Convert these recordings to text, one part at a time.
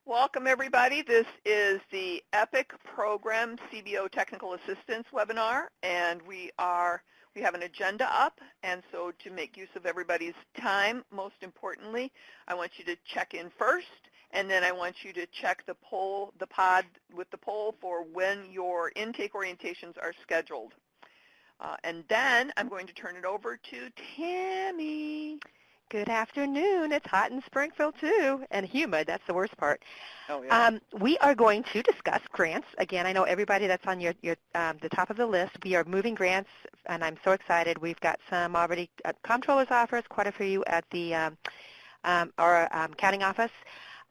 Welcome, everybody. This is the EPIC Program CBO Technical Assistance webinar, and we have an agenda up, and so to make use of everybody's time, most importantly, I want you to check in first, and then I want you to check the pod with the poll for when your intake orientations are scheduled. And then I'm going to turn it over to Tammy. Good afternoon. It's hot in Springfield, too, and humid. That's the worst part. Oh, yeah. We are going to discuss grants. Again, I know everybody that's on the top of the list. We are moving grants, and I'm so excited. We've got some already at Comptroller's office, quite a few at the our accounting office.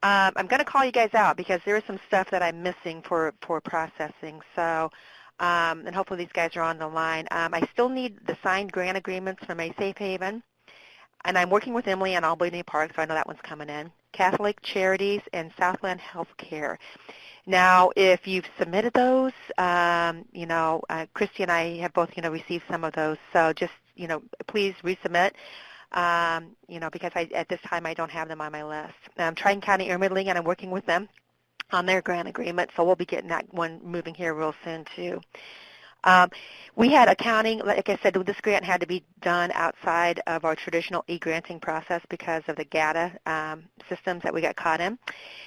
I'm going to call you guys out because there is some stuff that I'm missing for processing. So, and hopefully these guys are on the line. I still need the signed grant agreements from a Safe Haven. And I'm working with Emily on Albany Park, so I know that one's coming in. Catholic Charities and Southland Healthcare. Now, if you've submitted those, Christy and I have both, received some of those. So just, please resubmit, because at this time I don't have them on my list. Triton County Air Middling, and I'm working with them on their grant agreement, so we'll be getting that one moving here real soon, too. We had accounting, like I said, this grant had to be done outside of our traditional e-granting process because of the GATA systems that we got caught in.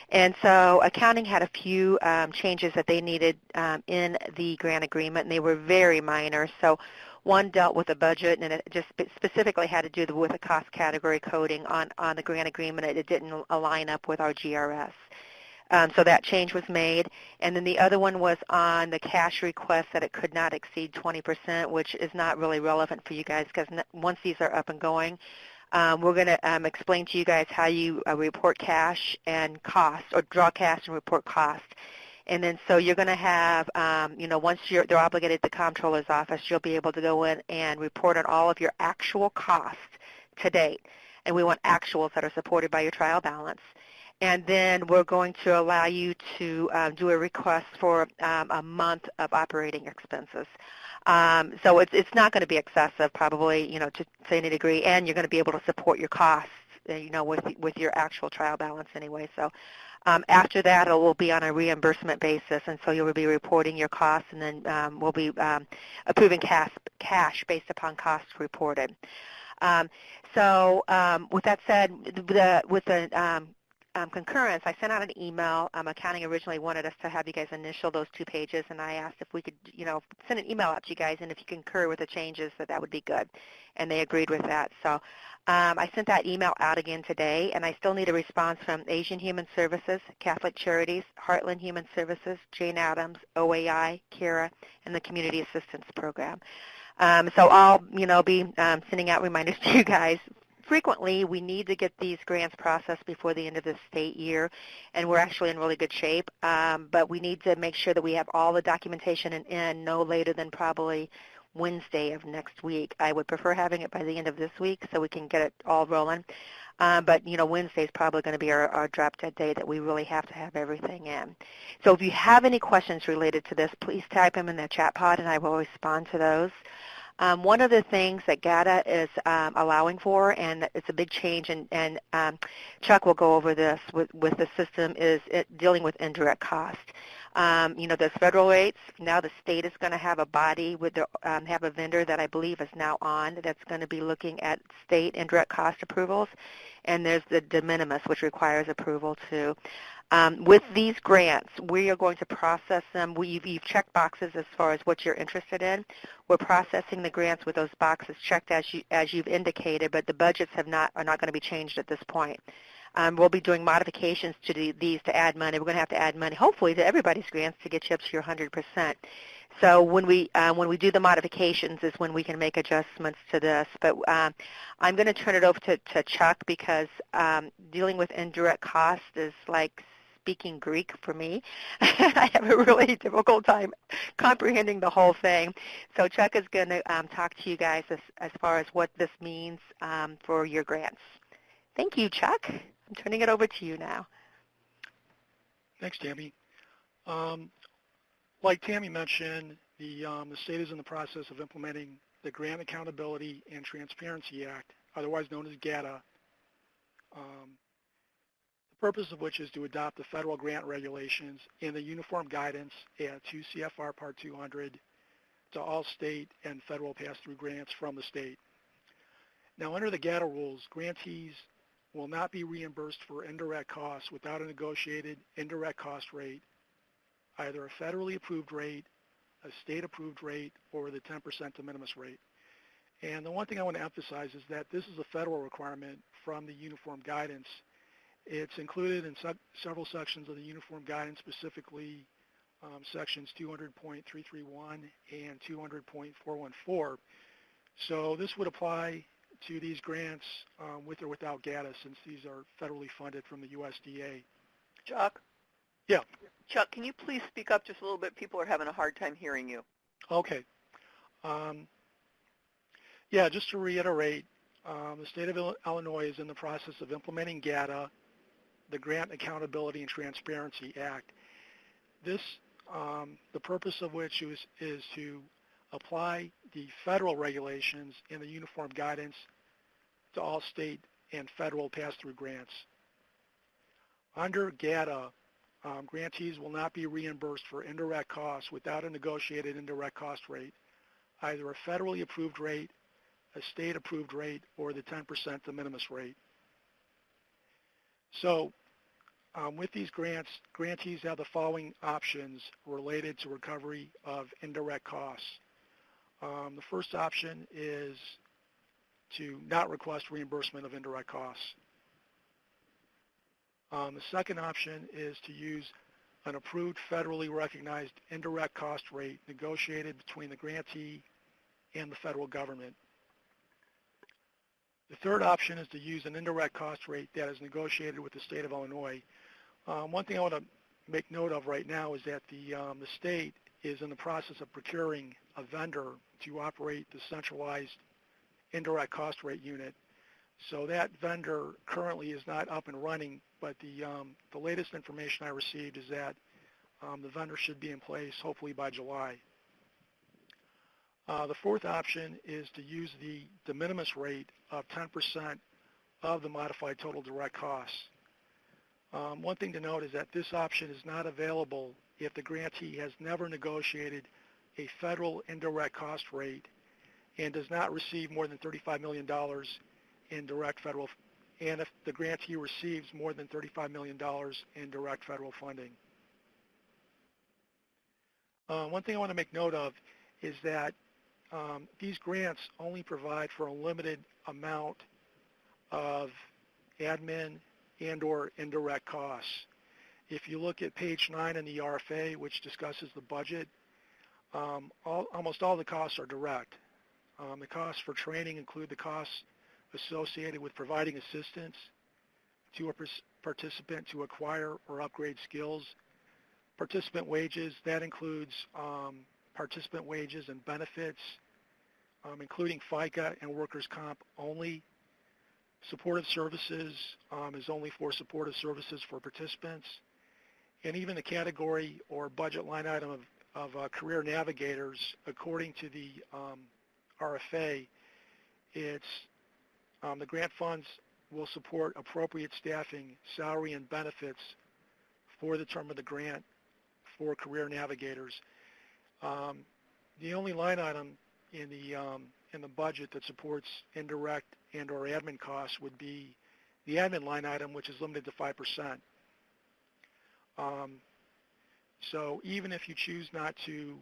And so accounting had a few changes that they needed in the grant agreement, and they were very minor. So one dealt with the budget, and it just specifically had to do with the cost category coding on the grant agreement. It didn't align up with our GRS. So that change was made. And then the other one was on the cash request that it could not exceed 20%, which is not really relevant for you guys because once these are up and going, we're going to explain to you guys how you report cash and cost, or draw cash and report cost. And then so you're going to have, once they're obligated to the comptroller's office, you'll be able to go in and report on all of your actual costs to date. And we want actuals that are supported by your trial balance. And then we're going to allow you to do a request for a month of operating expenses. So it's not going to be excessive, probably, to any degree, and you're going to be able to support your costs, with your actual trial balance anyway. So after that, it will be on a reimbursement basis, and so you'll be reporting your costs, and then we'll be approving cash based upon costs reported. So with that said, with the concurrence, I sent out an email. Accounting originally wanted us to have you guys initial those 2 pages, and I asked if we could, send an email out to you guys, and if you concur with the changes, that would be good. And they agreed with that. So I sent that email out again today, and I still need a response from Asian Human Services, Catholic Charities, Heartland Human Services, Jane Addams, OAI, CARA, and the Community Assistance Program. So I'll, be sending out reminders to you guys. Frequently, we need to get these grants processed before the end of the state year, and we're actually in really good shape, but we need to make sure that we have all the documentation in no later than probably Wednesday of next week. I would prefer having it by the end of this week so we can get it all rolling, but Wednesday is probably going to be our drop-dead day that we really have to have everything in. So if you have any questions related to this, please type them in the chat pod, and I will respond to those. One of the things that GATA is allowing for, and it's a big change, and Chuck will go over this with the system, is dealing with indirect cost. There's federal rates. Now the state is going to have a body have a vendor that I believe is now on that's going to be looking at state indirect cost approvals, and there's the de minimis, which requires approval too. With these grants, we are going to process them. You've checked boxes as far as what you're interested in. We're processing the grants with those boxes checked as you've indicated, but the budgets are not going to be changed at this point. We'll be doing modifications to these to add money. We're going to have to add money, hopefully, to everybody's grants to get you up to your 100%. So when we do the modifications is when we can make adjustments to this. But I'm going to turn it over to Chuck because dealing with indirect cost is like speaking Greek for me. I have a really difficult time comprehending the whole thing. So Chuck is going to talk to you guys as far as what this means for your grants. Thank you, Chuck. I'm turning it over to you now. Thanks, Tammy. Like Tammy mentioned, the state is in the process of implementing the Grant Accountability and Transparency Act, otherwise known as GATA. purpose of which is to adopt the federal grant regulations and the uniform guidance at 2 CFR Part 200 to all state and federal pass-through grants from the state. Now, under the GATA rules, grantees will not be reimbursed for indirect costs without a negotiated indirect cost rate, either a federally approved rate, a state-approved rate, or the 10% de minimis rate. And the one thing I want to emphasize is that this is a federal requirement from the uniform guidance. It's included in several sections of the uniform guidance, specifically sections 200.331 and 200.414. So this would apply to these grants with or without GATA, since these are federally funded from the USDA. Chuck? Yeah. Chuck, can you please speak up just a little bit? People are having a hard time hearing you. Okay. Yeah, just to reiterate, the state of Illinois is in the process of implementing GATA, the Grant Accountability and Transparency Act. This, the purpose of which is to apply the federal regulations and the uniform guidance to all state and federal pass-through grants. Under GATA, grantees will not be reimbursed for indirect costs without a negotiated indirect cost rate, either a federally approved rate, a state-approved rate, or the 10% de minimis rate. So with these grants, grantees have the following options related to recovery of indirect costs. The first option is to not request reimbursement of indirect costs. The second option is to use an approved federally recognized indirect cost rate negotiated between the grantee and the federal government. The third option is to use an indirect cost rate that is negotiated with the state of Illinois. One thing I want to make note of right now is that the state is in the process of procuring a vendor to operate the centralized indirect cost rate unit. So that vendor currently is not up and running, but the latest information I received is that the vendor should be in place hopefully by July. The fourth option is to use the de minimis rate of 10% of the modified total direct costs. One thing to note is that this option is not available if the grantee has never negotiated a federal indirect cost rate and does not receive more than $35 million in direct federal, and if the grantee receives more than $35 million in direct federal funding. One thing I want to make note of is that these grants only provide for a limited amount of admin and or indirect costs. If you look at page 9 in the RFA, which discusses the budget, almost all the costs are direct. The costs for training include the costs associated with providing assistance to a participant to acquire or upgrade skills. Participant wages, that includes participant wages and benefits, including FICA and workers' comp only. Supportive services is only for supportive services for participants. And even the category or budget line item of career navigators, according to the RFA, it's the grant funds will support appropriate staffing, salary, and benefits for the term of the grant for career navigators. The only line item in the budget that supports indirect and or admin costs would be the admin line item, which is limited to 5%. So even if you choose not to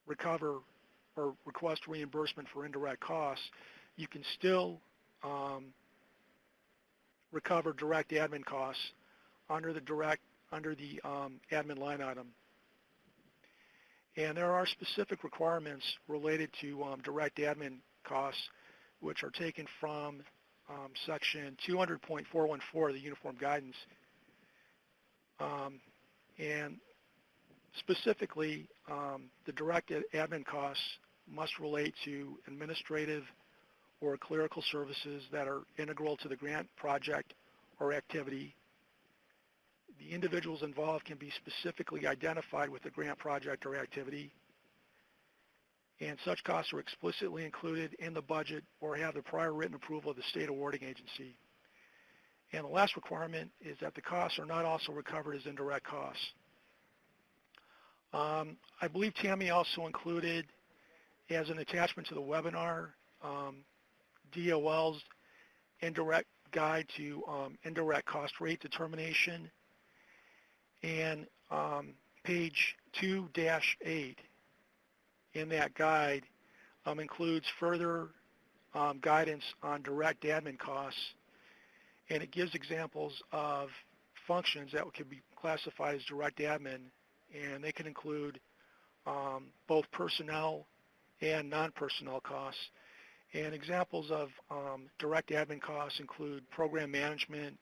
recover or request reimbursement for indirect costs, you can still recover direct admin costs under the admin line item. And there are specific requirements related to direct admin costs, which are taken from section 200.414 of the Uniform Guidance. And specifically, the direct admin costs must relate to administrative or clerical services that are integral to the grant project or activity. The individuals involved can be specifically identified with the grant project or activity, and such costs are explicitly included in the budget or have the prior written approval of the state awarding agency. And the last requirement is that the costs are not also recovered as indirect costs. I believe Cami also included, as an attachment to the webinar, DOL's indirect guide to indirect cost rate determination. And page 2-8 in that guide includes further guidance on direct admin costs, and it gives examples of functions that could be classified as direct admin, and they can include both personnel and non-personnel costs. And examples of direct admin costs include program management,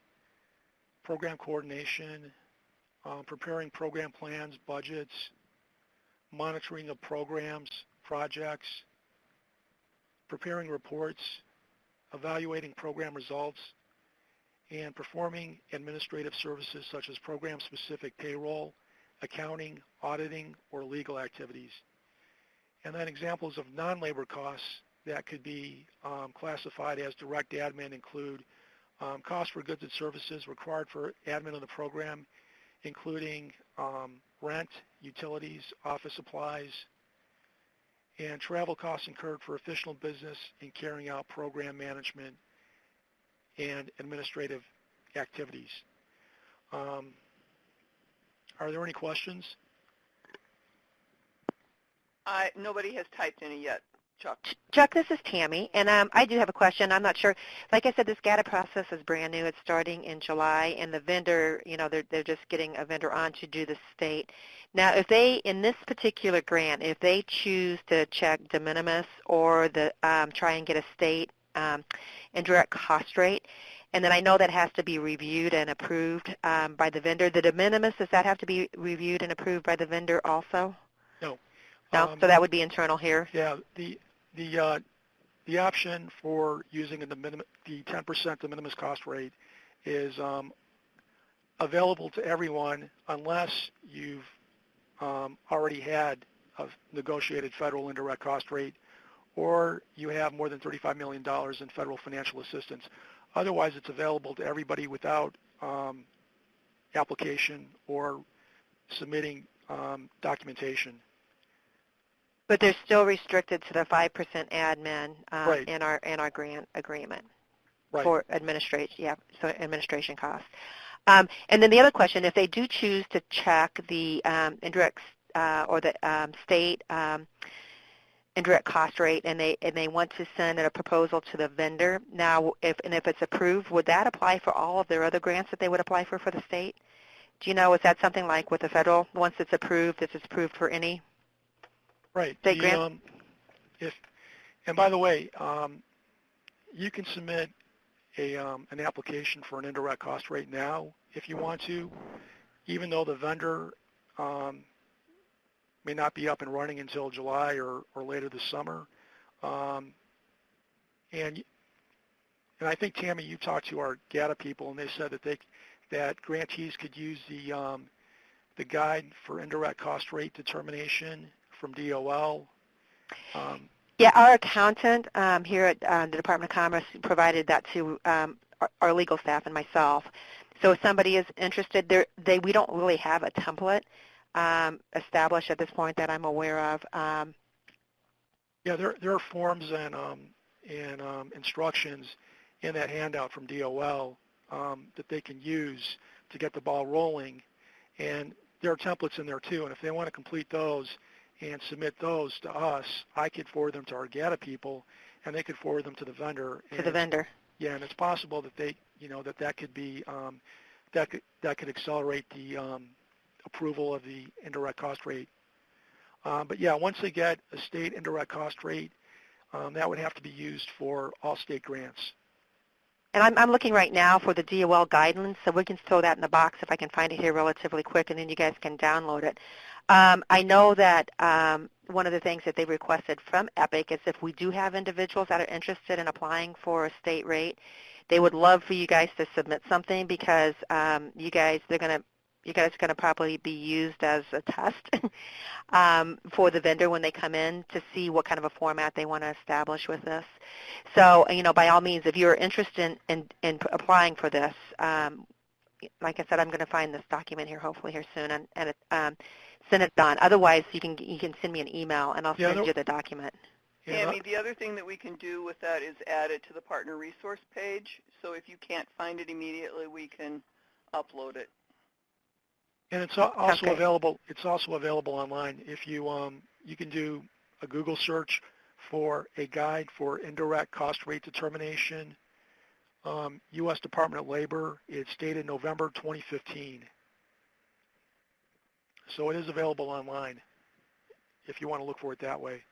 program coordination, preparing program plans, budgets, monitoring of programs, projects, preparing reports, evaluating program results, and performing administrative services such as program-specific payroll, accounting, auditing, or legal activities. And then examples of non-labor costs that could be classified as direct admin include costs for goods and services required for admin of the program, including rent, utilities, office supplies, and travel costs incurred for official business in carrying out program management and administrative activities. Are there any questions? Nobody has typed any yet. Chuck. Chuck, this is Tammy, and I do have a question. I'm not sure. Like I said, this GATA process is brand new. It's starting in July, and the vendor, they're just getting a vendor on to do the state. Now, if they, in this particular grant, if they choose to check de minimis or try and get a state indirect cost rate, and then I know that has to be reviewed and approved by the vendor. The de minimis, does that have to be reviewed and approved by the vendor also? No. No, so that would be internal here? Yeah, the option for using the 10% de minimis cost rate is available to everyone unless you've already had a negotiated federal indirect cost rate or you have more than $35 million in federal financial assistance. Otherwise, it's available to everybody without application or submitting documentation. But they're still restricted to the 5% admin Right. in our grant agreement Right. for administration. Yeah, so administration costs. And then the other question: if they do choose to check the indirect or the state indirect cost rate, and they want to send a proposal to the vendor, now if it's approved, would that apply for all of their other grants that they would apply for the state? Do you know? Is that something like with the federal? Once it's approved for any? Right. State grant? And by the way, you can submit an application for an indirect cost rate now if you want to, even though the vendor may not be up and running until July or later this summer. And I think, Tammy, you talked to our GATA people, and they said that grantees could use the guide for indirect cost rate determination from DOL. Yeah, our accountant here at the Department of Commerce provided that to our legal staff and myself. So if somebody is interested, we don't really have a template established at this point that I'm aware of. Yeah, there are forms and instructions in that handout from DOL that they can use to get the ball rolling, and there are templates in there too. And if they want to complete those and submit those to us, I could forward them to our GATA people, and they could forward them to the vendor. To the vendor. Yeah, and it's possible that that could be that could accelerate the approval of the indirect cost rate. But yeah, once they get a state indirect cost rate, that would have to be used for all state grants. And I'm looking right now for the DOL guidance, so we can throw that in the box if I can find it here relatively quick, and then you guys can download it. I know that one of the things that they requested from EPIC is if we do have individuals that are interested in applying for a state rate, they would love for you guys to submit something because they're going to you guys are going to probably be used as a test for the vendor when they come in to see what kind of a format they want to establish with this. So, by all means, if you're interested in applying for this, like I said, I'm going to find this document here hopefully here soon and send it on. Otherwise, you can send me an email and I'll send you the document. Cami, the other thing that we can do with that is add it to the partner resource page. So if you can't find it immediately, we can upload it. And it's also available. It's also available online. If you you can do a Google search for a guide for indirect cost rate determination. U.S. Department of Labor. It's dated November 2015. So it is available online if you want to look for it that way.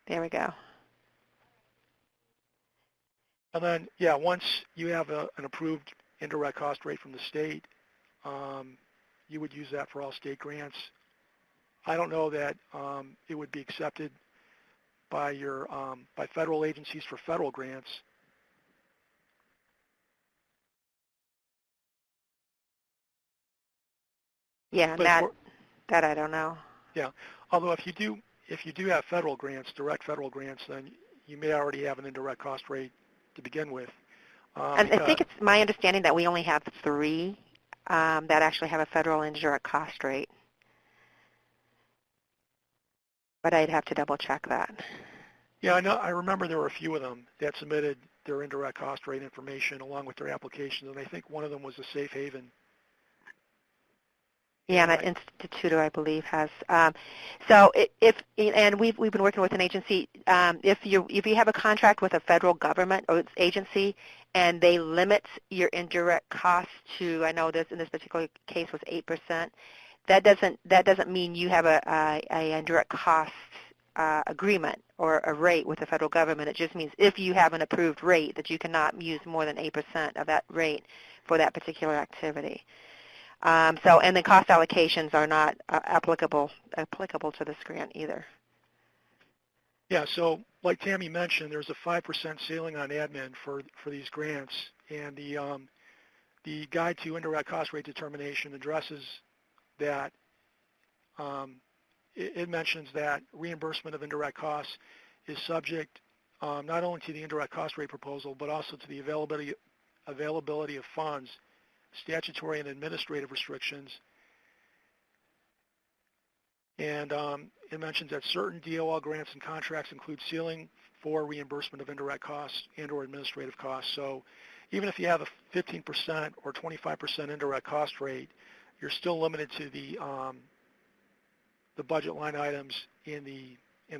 There we go. And then, yeah, once you have an approved indirect cost rate from the state, you would use that for all state grants. I don't know that it would be accepted by by federal agencies for federal grants. Yeah, that I don't know. Yeah, although if you do have federal grants, direct federal grants, then you may already have an indirect cost rate to begin with. And I think it's my understanding that we only have 3 that actually have a federal indirect cost rate. But I'd have to double check that. Yeah, I remember there were a few of them that submitted their indirect cost rate information along with their applications, and I think one of them was a safe haven. Yeah, and Instituto, I believe, has. So we've been working with an agency. If you have a contract with a federal government or agency, and they limit your indirect costs to, I know this in this particular case was 8%. That doesn't mean you have a indirect cost agreement or a rate with the federal government. It just means if you have an approved rate that you cannot use more than 8% of that rate for that particular activity. And the cost allocations are not applicable to this grant either. Yeah, so like Tammy mentioned, there's a 5% ceiling on admin for these grants, and the Guide to Indirect Cost Rate Determination addresses that. It mentions that reimbursement of indirect costs is subject not only to the indirect cost rate proposal, but also to the availability of funds, statutory and administrative restrictions. And it mentions that certain DOL grants and contracts include ceiling for reimbursement of indirect costs and or administrative costs. So even if you have a 15% or 25% indirect cost rate, you're still limited to the budget line items in the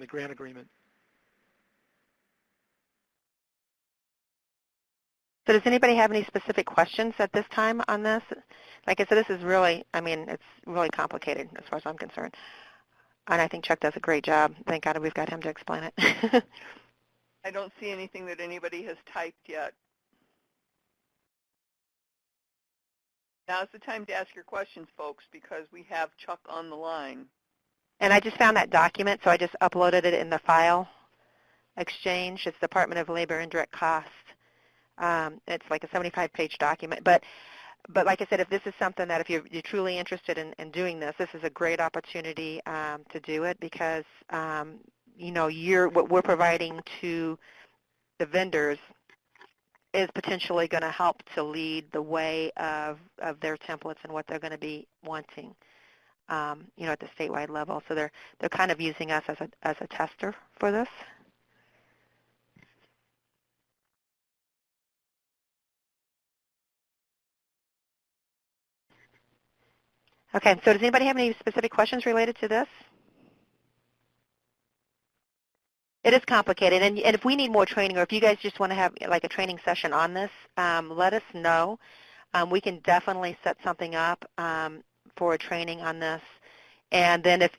grant agreement. So does anybody have any specific questions at this time on this? Like I said, this is really, it's really complicated as far as I'm concerned. And I think Chuck does a great job. Thank God we've got him to explain it. I don't see anything that anybody has typed yet. Now's the time to ask your questions, folks, because we have Chuck on the line. And I just found that document, so I just uploaded it in the file exchange. It's Department of Labor Indirect Costs. It's like a 75-page document. But like I said, if this is something that if you're truly interested in doing this, this is a great opportunity to do it because, what we're providing to the vendors is potentially going to help to lead the way of their templates and what they're going to be wanting, at the statewide level. So they're kind of using us as a tester for this. Okay, so does anybody have any specific questions related to this? It is complicated, and if we need more training or if you guys just want to have like a training session on this, let us know. We can definitely set something up for a training on this. And then if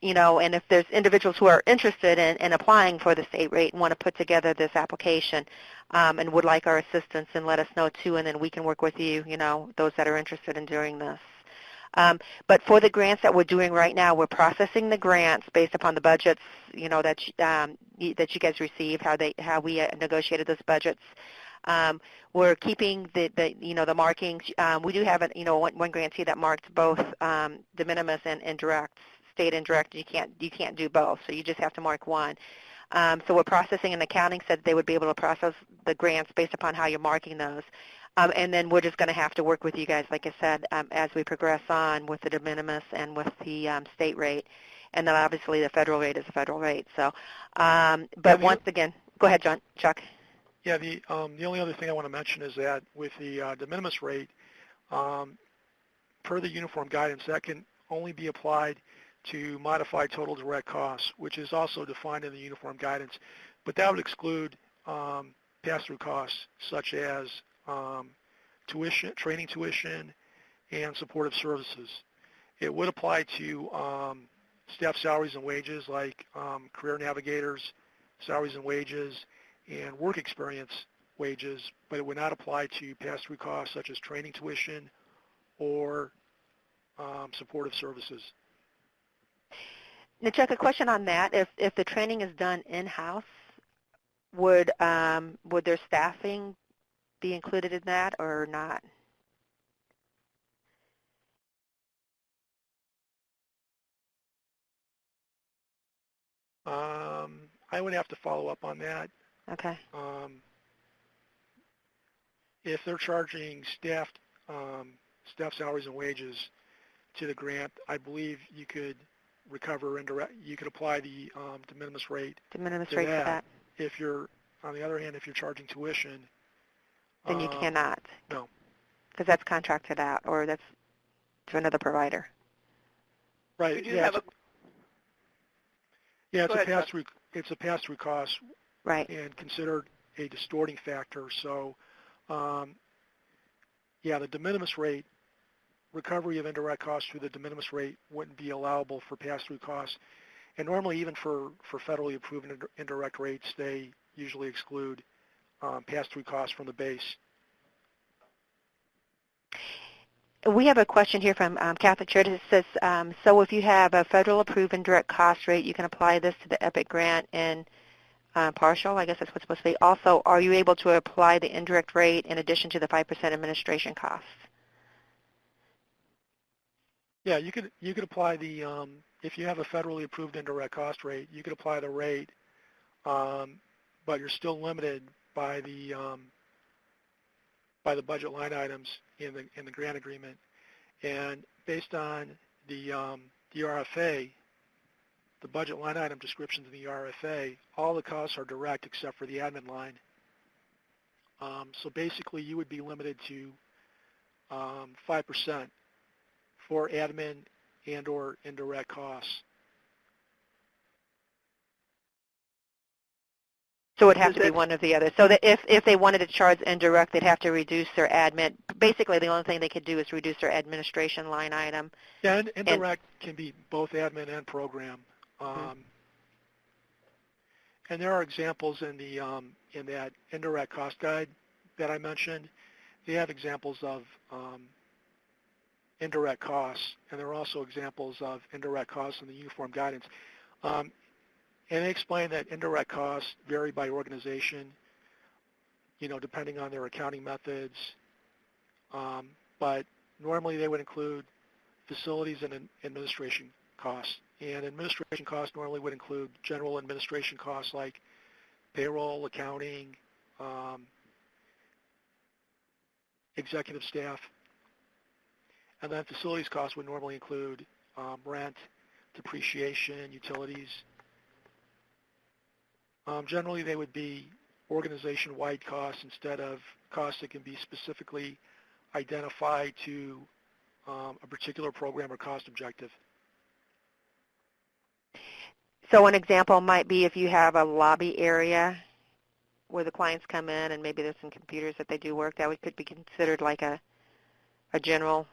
there's individuals who are interested in applying for the state rate and want to put together this application and would like our assistance, then let us know too, and then we can work with you, those that are interested in doing this. But for the grants that we're doing right now, we're processing the grants based upon the budgets, that you guys receive, how we negotiated those budgets. We're keeping the markings. We do have one grantee that marked both de minimis and indirect, state indirect. You can't do both, so you just have to mark one. So what processing and accounting said they would be able to process the grants based upon how you're marking those. And then we're just going to have to work with you guys, like I said, as we progress on with the de minimis and with the state rate. And then obviously the federal rate is the federal rate. So, but once again, go ahead, Chuck. Yeah, the only other thing I want to mention is that with the de minimis rate, per the uniform guidance, that can only be applied to modified total direct costs, which is also defined in the uniform guidance. But that would exclude pass-through costs such as tuition, training tuition, and supportive services. It would apply to staff salaries and wages like career navigators, salaries and wages, and work experience wages, but it would not apply to pass-through costs such as training tuition or supportive services. Now, Chuck, a question on that. If the training is done in-house, would their staffing be included in that or not? I would have to follow up on that. Okay. If they're charging staff salaries and wages to the grant, I believe you could recover indirect. You could apply the de minimis rate. De minimis rate for that. If you're, on the other hand, if you're charging tuition, then you cannot. No. Because that's contracted out, or that's to another provider. Right. Yeah. It's a pass-through. It's a pass-through cost. Right. And considered a distorting factor. So, yeah, the de minimis rate, recovery of indirect costs through the de minimis rate wouldn't be allowable for pass-through costs. And normally, even for federally approved indirect rates, they usually exclude pass-through costs from the base. We have a question here from Catholic Church. It says, so if you have a federal approved indirect cost rate, you can apply this to the EPIC grant in partial, I guess that's what's supposed to be. Also, are you able to apply the indirect rate in addition to the 5% administration costs? Yeah, you could apply the if you have a federally approved indirect cost rate, you could apply the rate, but you're still limited by the budget line items in the grant agreement. And based on the RFA, the budget line item descriptions in the RFA, all the costs are direct except for the admin line. So basically, you would be limited to 5% for admin and or indirect costs. So it would have to be one or the other. So that if they wanted to charge indirect, they'd have to reduce their admin. Basically, the only thing they could do is reduce their administration line item. Yeah, and indirect can be both admin and program. And there are examples in the in that indirect cost guide that I mentioned. They have examples of indirect costs, and there are also examples of indirect costs in the uniform guidance. And they explain that indirect costs vary by organization, depending on their accounting methods. But normally they would include facilities and administration costs. And administration costs normally would include general administration costs like payroll, accounting, executive staff. And then facilities costs would normally include rent, depreciation, utilities. Generally, they would be organization-wide costs instead of costs that can be specifically identified to a particular program or cost objective. So an example might be if you have a lobby area where the clients come in and maybe there's some computers that they do work, that could be considered like a general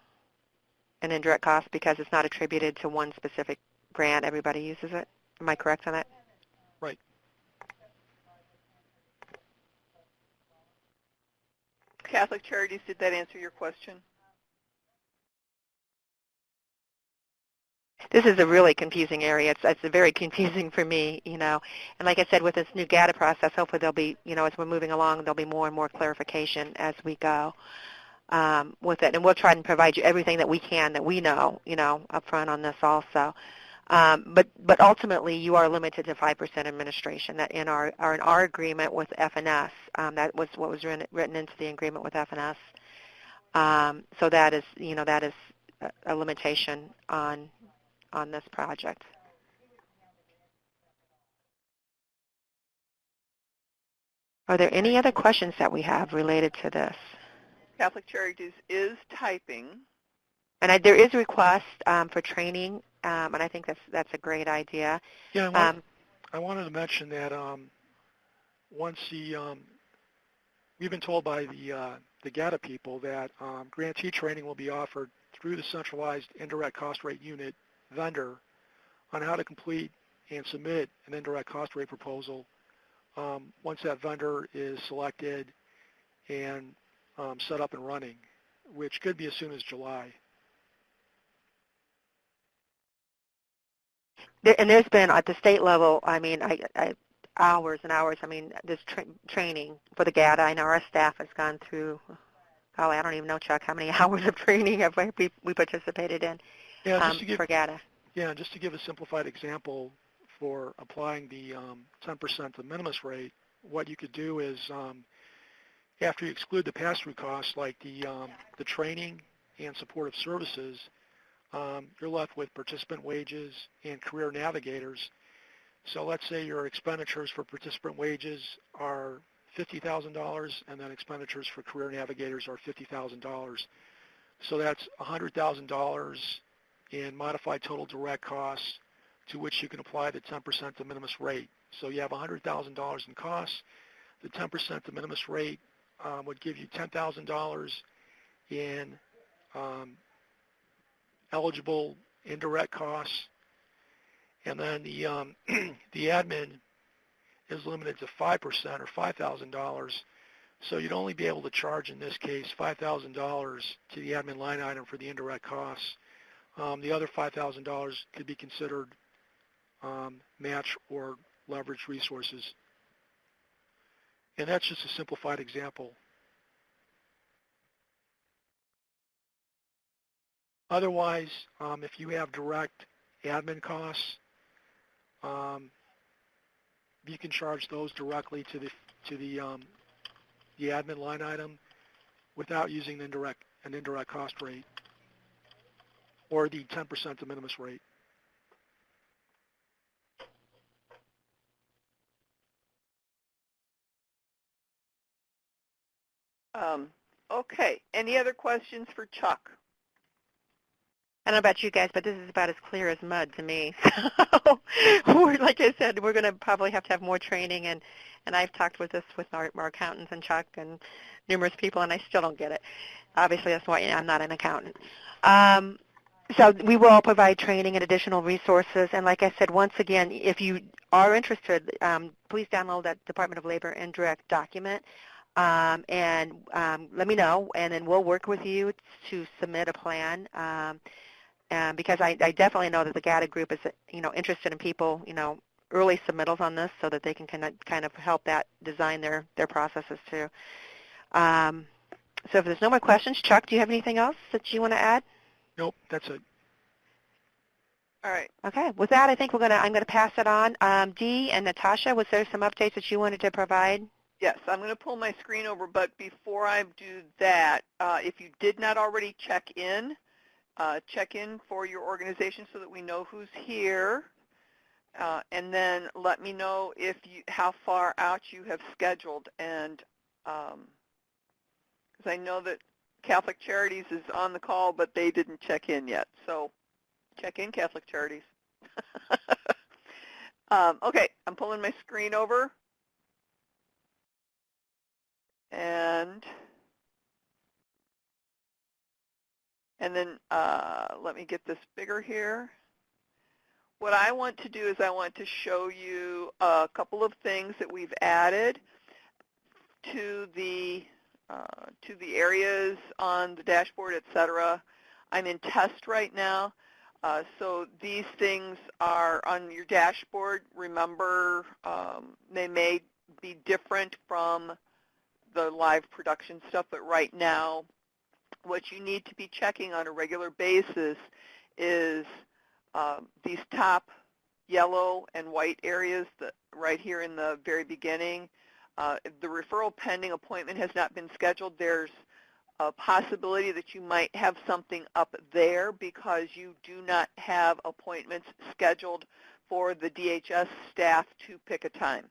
and indirect cost because it's not attributed to one specific grant. Everybody uses it. Am I correct on that? Right. Catholic Charities, did that answer your question? This is a really confusing area. It's very confusing for me, you know. And like I said, with this new GATA process, hopefully there'll be, you know, as we're moving along, there'll be more and more clarification as we go with it. And we'll try and provide you everything that we can, that we know, you know, up front on this also. But ultimately, you are limited to 5% administration. That in our agreement with FNS, that was what was written into the agreement with FNS. So that is, you know, that is a limitation on this project. Are there any other questions that we have related to this? Catholic Charities is typing. And there is a request for training, and I think that's a great idea. Yeah, I wanted to mention that once we've been told by the GATA people that grantee training will be offered through the centralized indirect cost rate unit vendor on how to complete and submit an indirect cost rate proposal once that vendor is selected and set up and running, which could be as soon as July. And there's been, at the state level, I mean, hours and hours, I mean, this training for the GATA. I know our staff has gone through, golly, I don't even know, Chuck, how many hours of training have we participated in for GATA. Yeah, just to give a simplified example for applying the 10% de minimis rate, what you could do is after you exclude the pass-through costs like the training and supportive services, you're left with participant wages and career navigators. So let's say your expenditures for participant wages are $50,000 and then expenditures for career navigators are $50,000. So that's $100,000 in modified total direct costs to which you can apply the 10% de minimis rate. So you have $100,000 in costs. The 10% de minimis rate would give you $10,000 in eligible indirect costs, and then the admin is limited to 5% or $5,000. So you'd only be able to charge in this case $5,000 to the admin line item for the indirect costs. The other $5,000 could be considered match or leverage resources. And that's just a simplified example. Otherwise, if you have direct admin costs, you can charge those directly to the admin line item without using an indirect cost rate or the 10% de minimis rate. Okay. Any other questions for Chuck? I don't know about you guys, but this is about as clear as mud to me. So, like I said, we're going to probably have to have more training, and I've talked with our accountants and Chuck and numerous people, and I still don't get it. Obviously, that's why I'm not an accountant. So we will provide training and additional resources, and like I said, once again, if you are interested, please download that Department of Labor Indirect document. And let me know, and then we'll work with you to submit a plan. Because I definitely know that the GATA group is, interested in people, early submittals on this, so that they can kind of help that design their processes too. So if there's no more questions, Chuck, do you have anything else that you want to add? Nope, that's it. All right. Okay. With that, I think I'm gonna pass it on. Dee and Natasha, was there some updates that you wanted to provide? Yes, I'm going to pull my screen over, but before I do that, if you did not already check in for your organization so that we know who's here, and then let me know how far out you have scheduled, and because I know that Catholic Charities is on the call, but they didn't check in yet, so check in, Catholic Charities. Okay, I'm pulling my screen over. And then let me get this bigger here. What I want to do is I want to show you a couple of things that we've added to the areas on the dashboard, etc. I'm in test right now. So these things are on your dashboard. Remember, they may be different from the live production stuff, but right now what you need to be checking on a regular basis is these top yellow and white areas right here in the very beginning. The referral pending appointment has not been scheduled. There's a possibility that you might have something up there because you do not have appointments scheduled for the DHS staff to pick a time.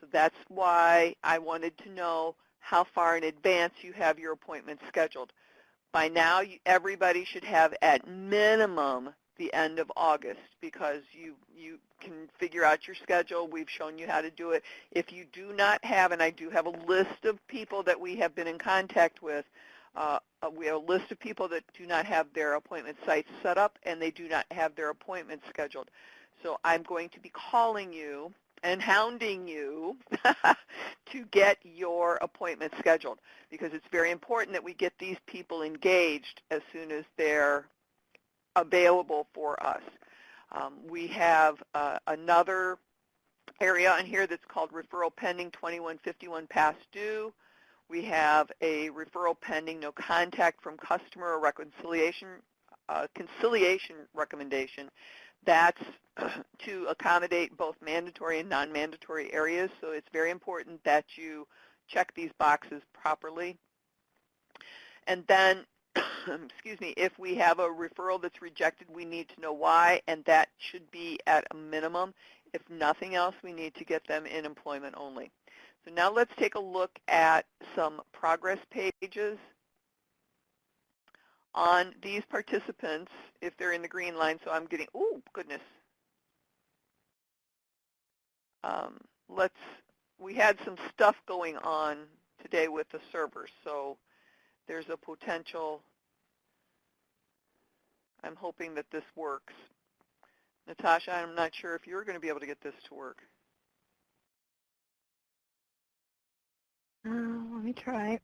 So that's why I wanted to know how far in advance you have your appointments scheduled. By now, everybody should have at minimum the end of August because you can figure out your schedule. We've shown you how to do it. If you do not have, and I do have a list of people that we have been in contact with, we have a list of people that do not have their appointment sites set up and they do not have their appointments scheduled. So I'm going to be calling you and hounding you to get your appointment scheduled because it's very important that we get these people engaged as soon as they're available for us. We have another area on here that's called Referral Pending 2151 Past Due. We have a Referral Pending No Contact from Customer or conciliation recommendation. That's to accommodate both mandatory and non-mandatory areas, so it's very important that you check these boxes properly. And then, excuse me, if we have a referral that's rejected, we need to know why, and that should be at a minimum. If nothing else, we need to get them in employment only. So now let's take a look at some progress pages on these participants if they're in the green line. So I'm getting, oh, goodness. We had some stuff going on today with the server, so there's a potential. I'm hoping that this works. Natasha, I'm not sure if you're going to be able to get this to work. Let me try.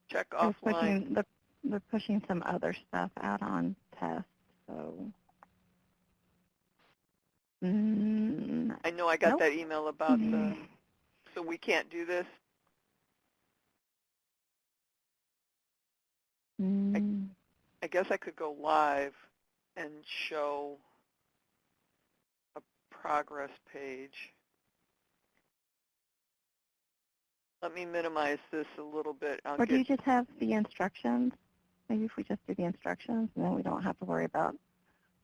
Check offline. They're pushing some other stuff out on test, so. I know I got that email about the, so we can't do this. I guess I could go live and show a progress page. Let me minimize this a little bit. Or do you just have the instructions? Maybe if we just do the instructions, and then we don't have to worry about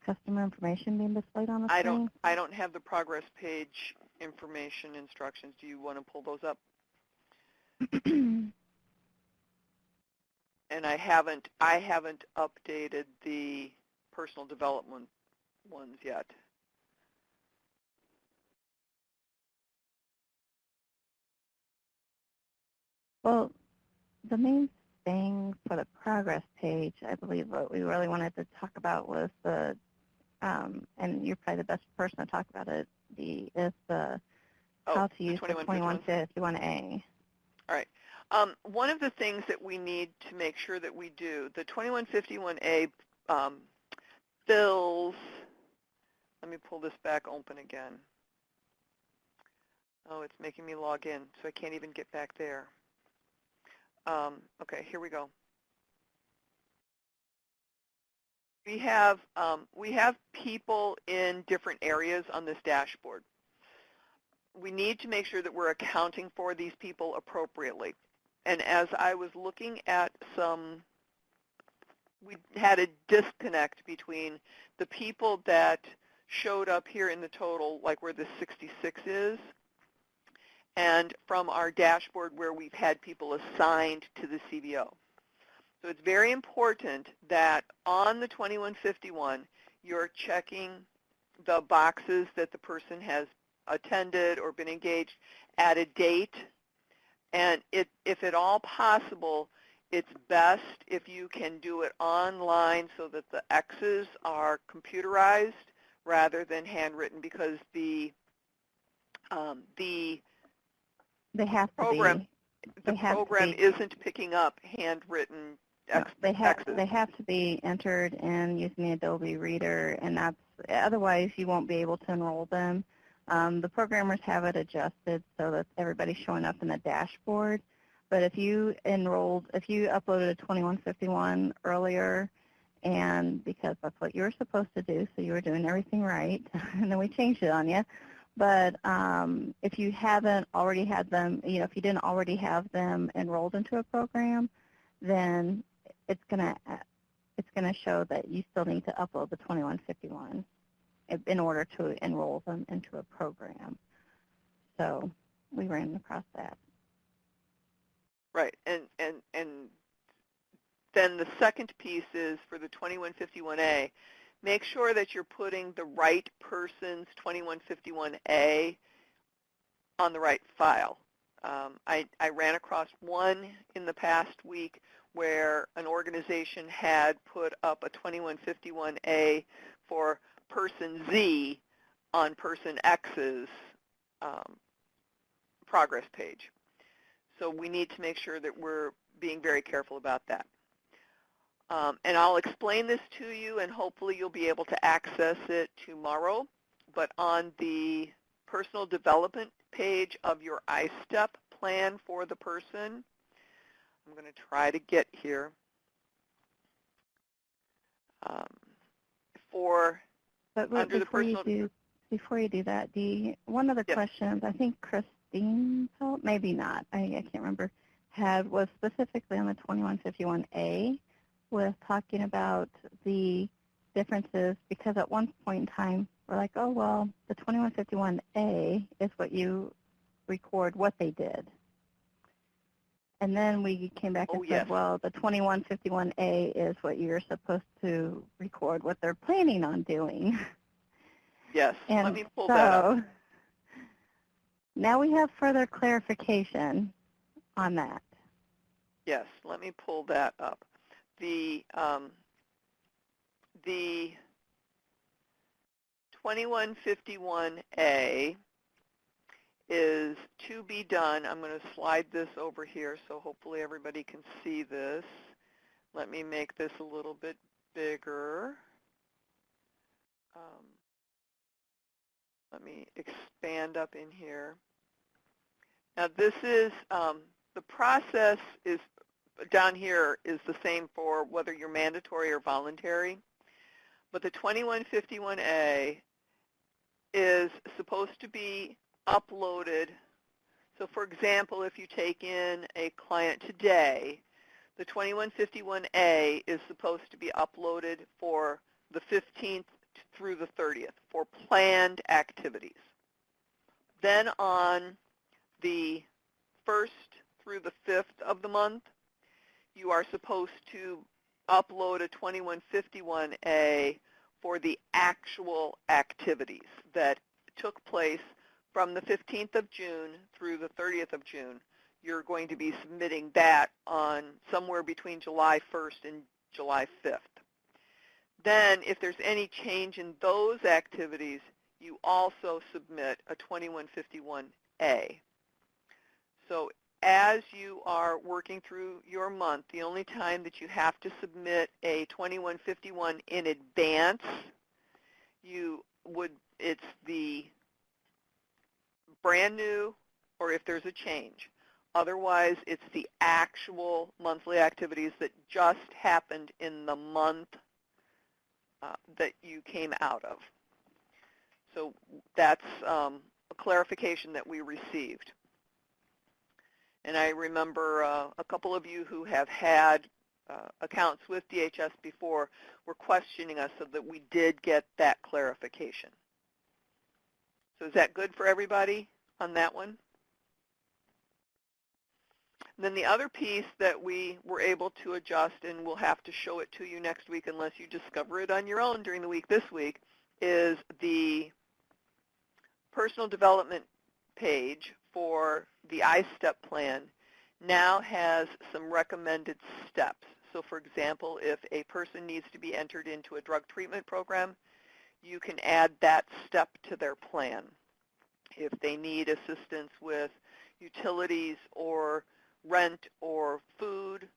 customer information being displayed on the screen? I don't have the progress page information instructions. Do you want to pull those up? And I haven't updated the personal development ones yet. Well, the main thing for the progress page, I believe what we really wanted to talk about was the, and you're probably the best person to talk about it, how to use the 2151A. All right. One of the things that we need to make sure that we do, the 2151A fills, let me pull this back open again. Oh, it's making me log in, so I can't even get back there. Okay, here we go. We have people in different areas on this dashboard. We need to make sure that we're accounting for these people appropriately. And as I was looking at we had a disconnect between the people that showed up here in the total, like where the 66 is, and from our dashboard where we've had people assigned to the CBO. So it's very important that on the 2151, you're checking the boxes that the person has attended or been engaged at a date. And if at all possible, it's best if you can do it online so that the X's are computerized rather than handwritten, because the program isn't picking up handwritten No, they X's. have to be entered in using the Adobe Reader, and that's otherwise you won't be able to enroll them. The programmers have it adjusted so that everybody's showing up in the dashboard. But if you uploaded a 2151 earlier, and because that's what you were supposed to do, so you were doing everything right, and then we changed it on you. But if you haven't already had them, if you didn't already have them enrolled into a program, then it's gonna show that you still need to upload the 2151 in order to enroll them into a program. So we ran across that. Right, and then the second piece is for the 2151A, make sure that you're putting the right person's 2151A on the right file. I ran across one in the past week where an organization had put up a 2151A for person Z on person X's progress page. So we need to make sure that we're being very careful about that. And I'll explain this to you, and hopefully you'll be able to access it tomorrow. But on the personal development page of your I-STEP plan for the person, I'm going to try to get here. But before you do that, one of the questions, I think Christine, maybe not, I can't remember, was specifically on the 2151A, with talking about the differences, because at one point in time, we're like, oh, well, the 2151A is what you record what they did. And then we came back and said, well, the 2151A is what you're supposed to record what they're planning on doing. Yes, and let me pull that up. Now we have further clarification on that. Yes, let me pull that up. The 2151A is to be done. I'm going to slide this over here so hopefully everybody can see this. Let me make this a little bit bigger. Let me expand up in here. Now this is, the process is down here is the same for whether you're mandatory or voluntary, but the 2151A is supposed to be uploaded. So for example, if you take in a client today, the 2151A is supposed to be uploaded for the 15th through the 30th for planned activities. Then on the 1st through the 5th of the month, you are supposed to upload a 2151A for the actual activities that took place from the 15th of June through the 30th of June. You're going to be submitting that on somewhere between July 1st and July 5th. Then if there's any change in those activities, you also submit a 2151A. So as you are working through your month, the only time that you have to submit a 2151 in advance, it's the brand new or if there's a change. Otherwise, it's the actual monthly activities that just happened in the month that you came out of. So that's a clarification that we received. And I remember a couple of you who have had accounts with DHS before were questioning us so that we did get that clarification. So is that good for everybody on that one? And then the other piece that we were able to adjust, and we'll have to show it to you next week unless you discover it on your own during the week this week, is the personal development page for the I-STEP plan now has some recommended steps. So for example, if a person needs to be entered into a drug treatment program, you can add that step to their plan. If they need assistance with utilities or rent or food,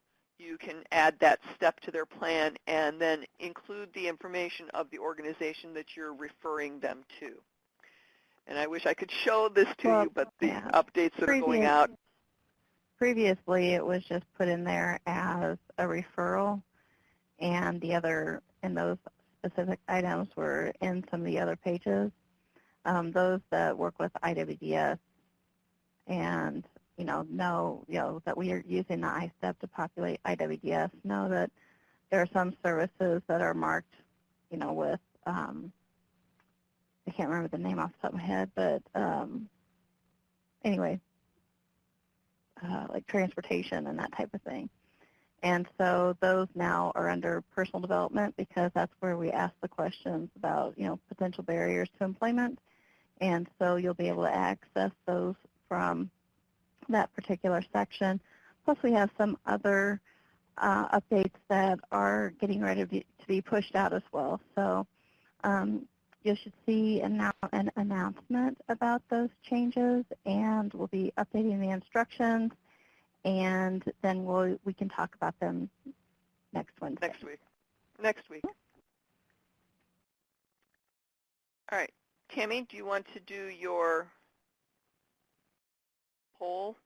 you can add that step to their plan and then include the information of the organization that you're referring them to. And I wish I could show this to you, but the updates that are going out. Previously, it was just put in there as a referral, and those specific items were in some of the other pages. Those that work with IWDS and know that we are using the iStep to populate IWDS, know that there are some services that are marked, with I can't remember the name off the top of my head, but anyway, like transportation and that type of thing. And so those now are under personal development because that's where we ask the questions about, potential barriers to employment. And so you'll be able to access those from that particular section. Plus we have some other updates that are getting ready to be pushed out as well. So you should see an announcement about those changes, and we'll be updating the instructions, and then we can talk about them next Wednesday. Next week. All right. Cami, do you want to do your poll?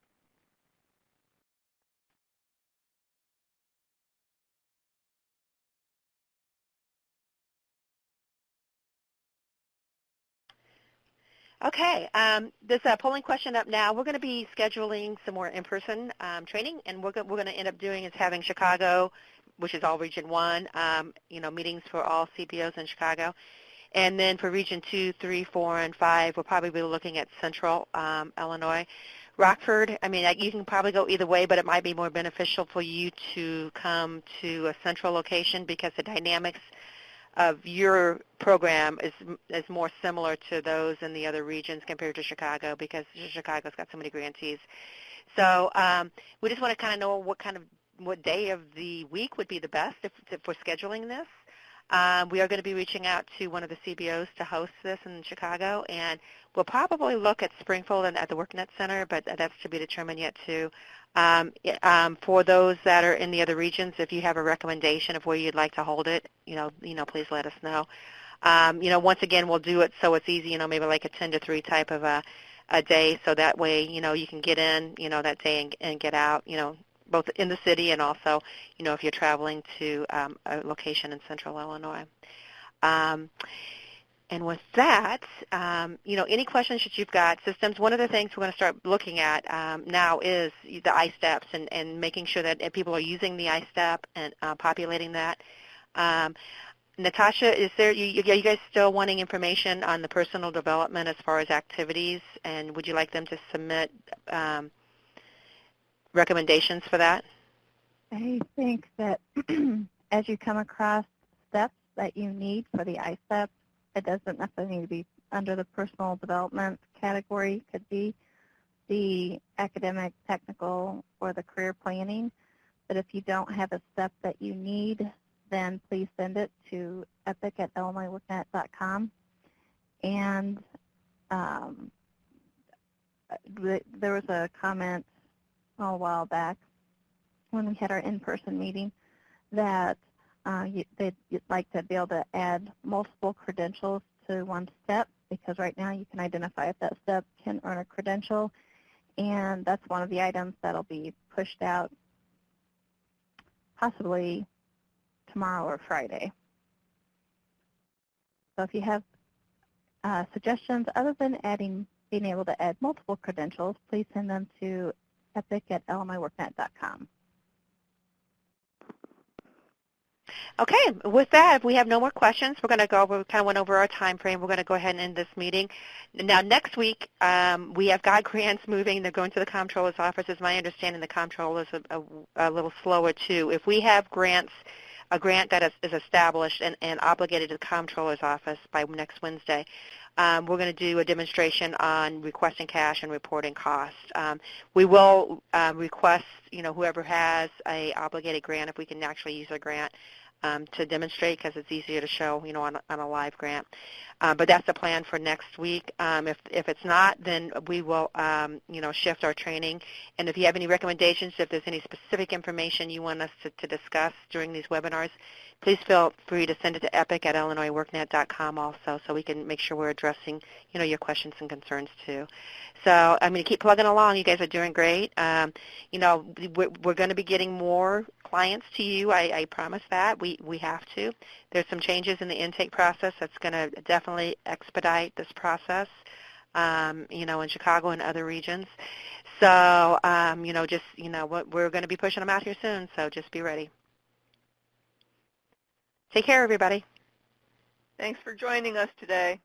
Okay, this polling question up now. We're going to be scheduling some more in-person training, and we're going to end up doing is having Chicago, which is all Region 1, meetings for all CBOs in Chicago. And then for Region 2, 3, 4, and 5, we'll probably be looking at Central Illinois. Rockford, you can probably go either way, but it might be more beneficial for you to come to a central location because the dynamics of your program is more similar to those in the other regions compared to Chicago because Chicago's got so many grantees. So we just want to kind of know what day of the week would be the best for scheduling this. We are going to be reaching out to one of the CBOs to host this in Chicago, and we'll probably look at Springfield and at the WorkNet Center, but that's to be determined yet too. For those that are in the other regions, if you have a recommendation of where you'd like to hold it, please let us know. Once again, we'll do it so it's easy, maybe like a 10 to 3 type of a day, so that way, you can get in, that day and get out, both in the city and also, if you're traveling to a location in Central Illinois. And with that, any questions that you've got, systems, one of the things we're going to start looking at now is the iSteps and making sure that people are using the iStep and populating that. Natasha, are you guys still wanting information on the personal development as far as activities, and would you like them to submit recommendations for that? I think that as you come across steps that you need for the iStep, it doesn't necessarily need to be under the personal development category. It could be the academic, technical, or the career planning. But if you don't have a step that you need, then please send it to epic@illinoisworknet.com. And there was a comment a while back when we had our in-person meeting that they'd like to be able to add multiple credentials to one step, because right now you can identify if that step can earn a credential, and that's one of the items that'll be pushed out possibly tomorrow or Friday. So if you have suggestions other than being able to add multiple credentials, please send them to epic@illinoisworknet.com. Okay, with that, if we have no more questions, we're going to go over, we kind of went over our time frame. We're going to go ahead and end this meeting. Now, next week, we have got grants moving. They're going to the comptroller's office. It's my understanding the comptroller is a little slower, too. If we have a grant that is established and obligated to the comptroller's office by next Wednesday, we're going to do a demonstration on requesting cash and reporting costs. We will request, whoever has a obligated grant, if we can actually use a grant, to demonstrate because it's easier to show, on a live grant. But that's the plan for next week. If it's not, then we will, shift our training. And if you have any recommendations, if there's any specific information you want us to discuss during these webinars, please feel free to send it to epic@illinoisworknet.com also, so we can make sure we're addressing, your questions and concerns too. So I'm going to keep plugging along. You guys are doing great. We're going to be getting more clients to you. I promise that. We have to. There's some changes in the intake process that's going to definitely expedite this process, in Chicago and other regions. So, we're going to be pushing them out here soon, so just be ready. Take care, everybody. Thanks for joining us today.